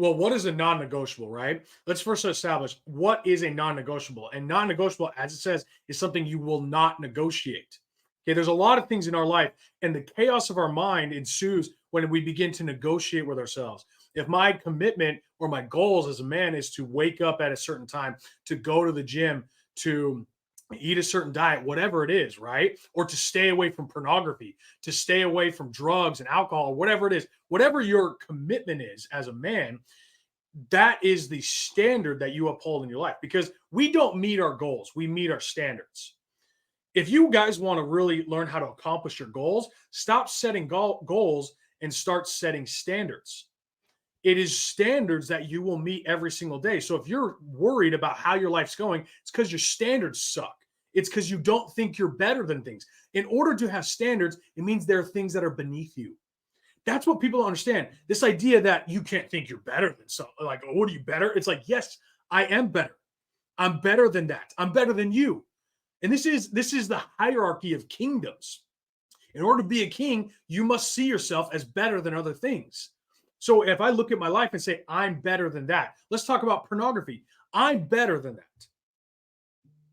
Well, what is a non-negotiable, right? Let's first establish what is a non-negotiable. And non-negotiable, as it says, is something you will not negotiate. Okay, there's a lot of things in our life, and the chaos of our mind ensues when we begin to negotiate with ourselves. If my commitment or my goals as a man is to wake up at a certain time, to go to the gym, to eat a certain diet, whatever it is, right? Or to stay away from pornography, to stay away from drugs and alcohol, whatever it is, whatever your commitment is as a man, that is the standard that you uphold in your life because we don't meet our goals, we meet our standards. If you guys want to really learn how to accomplish your goals, stop setting goals and start setting standards. It is standards that you will meet every single day. So if you're worried about how your life's going, it's because your standards suck. It's because you don't think you're better than things. In order to have standards, it means there are things that are beneath you. That's what people don't understand. This idea that you can't think you're better than so like, oh, what are you better? It's like, yes, I am better. I'm better than that. I'm better than you. And this is the hierarchy of kingdoms. In order to be a king, you must see yourself as better than other things. So if I look at my life and say, I'm better than that, let's talk about pornography. I'm better than that.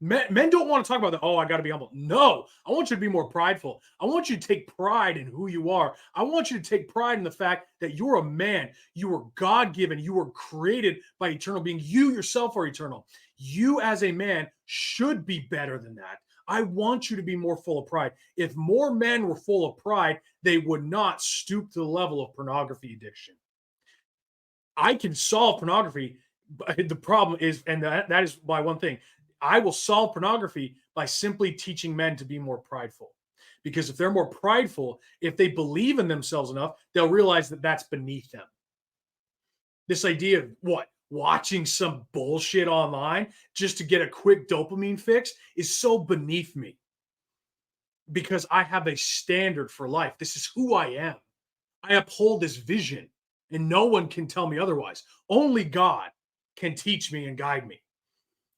Men don't want to talk about that. Oh, I got to be humble. No, I want you to be more prideful. I want you to take pride in who you are. I want you to take pride in the fact that you're a man. You were God given. You were created by eternal being. You yourself are eternal. You, as a man, should be better than that. I want you to be more full of pride. If more men were full of pride, they would not stoop to the level of pornography addiction. I can solve pornography, but the problem is, and that is why one thing, I will solve pornography by simply teaching men to be more prideful. Because if they're more prideful, if they believe in themselves enough, they'll realize that that's beneath them. This idea of what? Watching some bullshit online just to get a quick dopamine fix is so beneath me because I have a standard for life. This is who I am. I uphold this vision, and no one can tell me otherwise. Only God can teach me and guide me.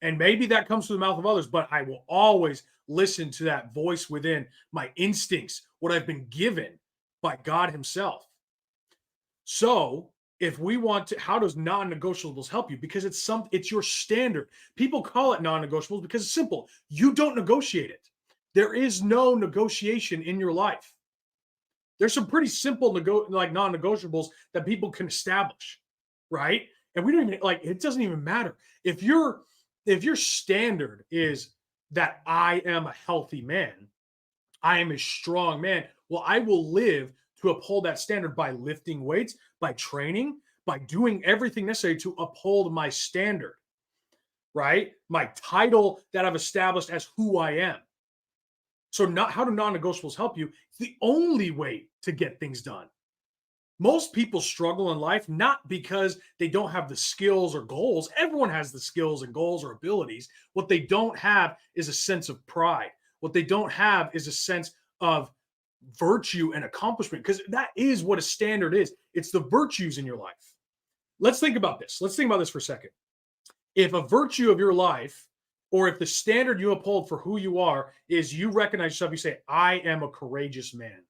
And maybe that comes through the mouth of others, but I will always listen to that voice within my instincts, what I've been given by God Himself. So, if we want to, how does non-negotiables help you? Because it's your standard. People call it non-negotiables because it's simple. You don't negotiate it. There is no negotiation in your life. There's some pretty simple like non-negotiables that people can establish, right? And we don't even like it doesn't even matter. If your standard is that I am a healthy man, I am a strong man, well, I will live to uphold that standard by lifting weights, by training, by doing everything necessary to uphold my standard, right? My title that I've established as who I am. So, not how do non-negotiables help you? It's the only way to get things done. Most people struggle in life not because they don't have the skills or goals. Everyone has the skills and goals or abilities. What they don't have is a sense of pride. What they don't have is a sense of virtue and accomplishment, because that is what a standard is. It's the virtues in your life. Let's think about this. Let's think about this for a second. If a virtue of your life, or if the standard you uphold for who you are is you recognize yourself, you say, I am a courageous man.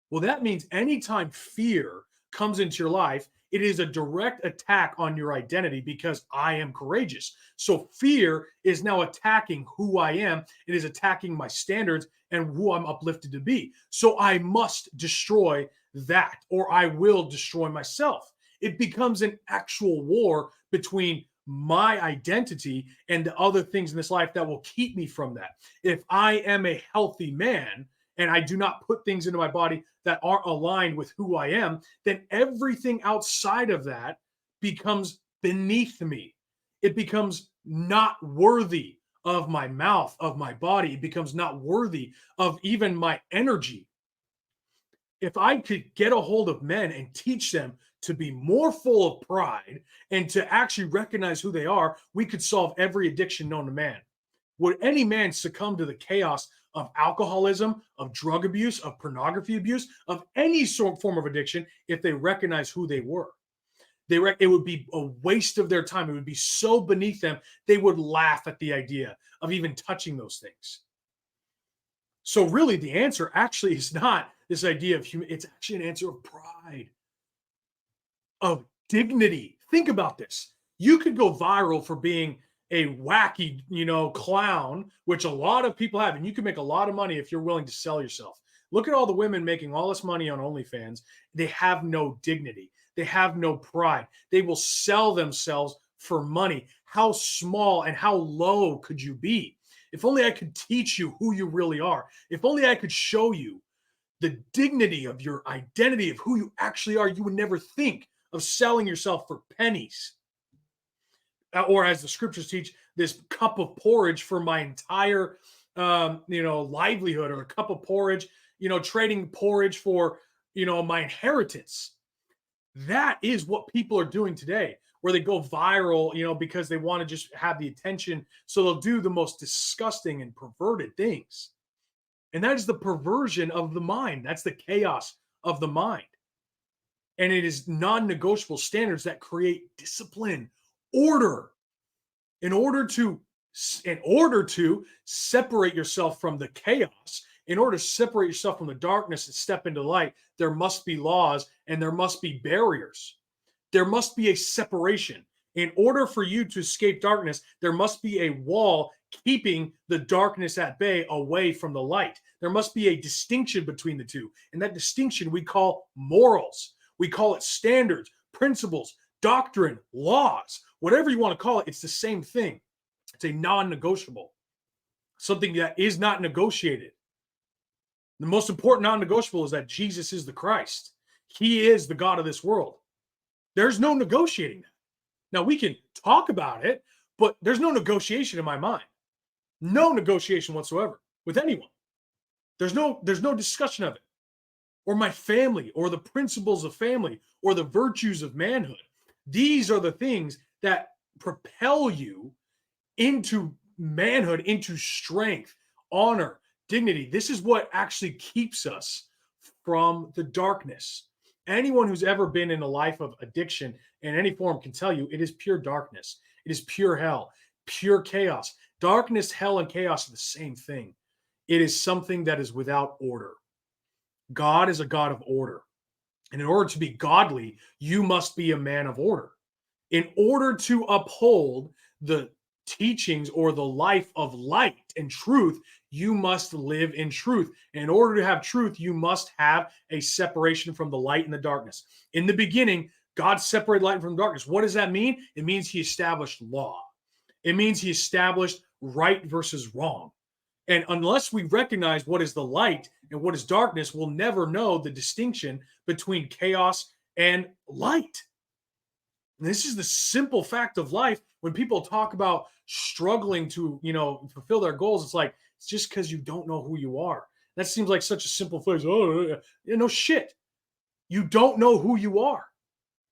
Well, that means anytime fear comes into your life, it is a direct attack on your identity because I am courageous. So fear is now attacking who I am. It is attacking my standards and who I'm uplifted to be. So I must destroy that or I will destroy myself. It becomes an actual war between my identity and the other things in this life that will keep me from that. If I am a healthy man, and I do not put things into my body that aren't aligned with who I am, then everything outside of that becomes beneath me. It becomes not worthy of my mouth, of my body. It becomes not worthy of even my energy. If I could get a hold of men and teach them to be more full of pride and to actually recognize who they are, we could solve every addiction known to man. Would any man succumb to the chaos of alcoholism, of drug abuse, of pornography abuse, of any form of addiction if they recognize who they were? It would be a waste of their time. It would be so beneath them, they would laugh at the idea of even touching those things. So really the answer actually is not this idea of human, it's actually an answer of pride, of dignity. Think about this. You could go viral for being a wacky, clown, which a lot of people have, and you can make a lot of money if you're willing to sell yourself. Look at all the women making all this money on OnlyFans. They have no dignity. They have no pride. They will sell themselves for money. How small and how low could you be? If only I could teach you who you really are. If only I could show you the dignity of your identity, of who you actually are, you would never think of selling yourself for pennies. Or as the scriptures teach, this cup of porridge for my entire, livelihood, or a cup of porridge, trading porridge for, my inheritance. That is what people are doing today, where they go viral, because they want to just have the attention. So they'll do the most disgusting and perverted things. And that is the perversion of the mind. That's the chaos of the mind. And it is non-negotiable standards that create discipline, order, in order to separate yourself from the chaos, in order to separate yourself from the darkness and step into light. There must be laws and there must be barriers. There must be a separation. In order for you to escape darkness, there must be a wall keeping the darkness at bay, away from the light. There must be a distinction between the two. And that distinction we call morals. We call it standards, principles, doctrine, laws, whatever you want to call it. It's the same thing. It's a non-negotiable, something that is not negotiated. The most important non-negotiable is that Jesus is the Christ. He is the God of this world. There's no negotiating that. Now, we can talk about it, but there's no negotiation in my mind. No negotiation whatsoever with anyone. There's no discussion of it. Or my family, or the principles of family, or the virtues of manhood. These are the things that propel you into manhood, into strength, honor, dignity. This is what actually keeps us from the darkness. Anyone who's ever been in a life of addiction in any form can tell you it is pure darkness. It is pure hell, pure chaos. Darkness, hell, and chaos are the same thing. It is something that is without order. God is a God of order. And in order to be godly, you must be a man of order. In order to uphold the teachings or the life of light and truth, you must live in truth. And in order to have truth, you must have a separation from the light and the darkness. In the beginning, God separated light from darkness. What does that mean? It means he established law. It means he established right versus wrong. And unless we recognize what is the light and what is darkness, we'll never know the distinction between chaos and light. And this is the simple fact of life. When people talk about struggling to, fulfill their goals, it's like, it's just because you don't know who you are. That seems like such a simple phrase. Oh, no shit. You don't know who you are.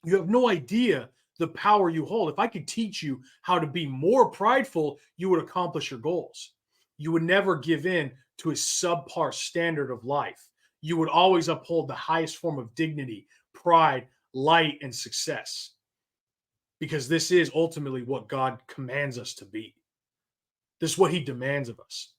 You have no idea the power you hold. If I could teach you how to be more prideful, you would accomplish your goals. You would never give in to a subpar standard of life. You would always uphold the highest form of dignity, pride, light, and success. Because this is ultimately what God commands us to be. This is what he demands of us.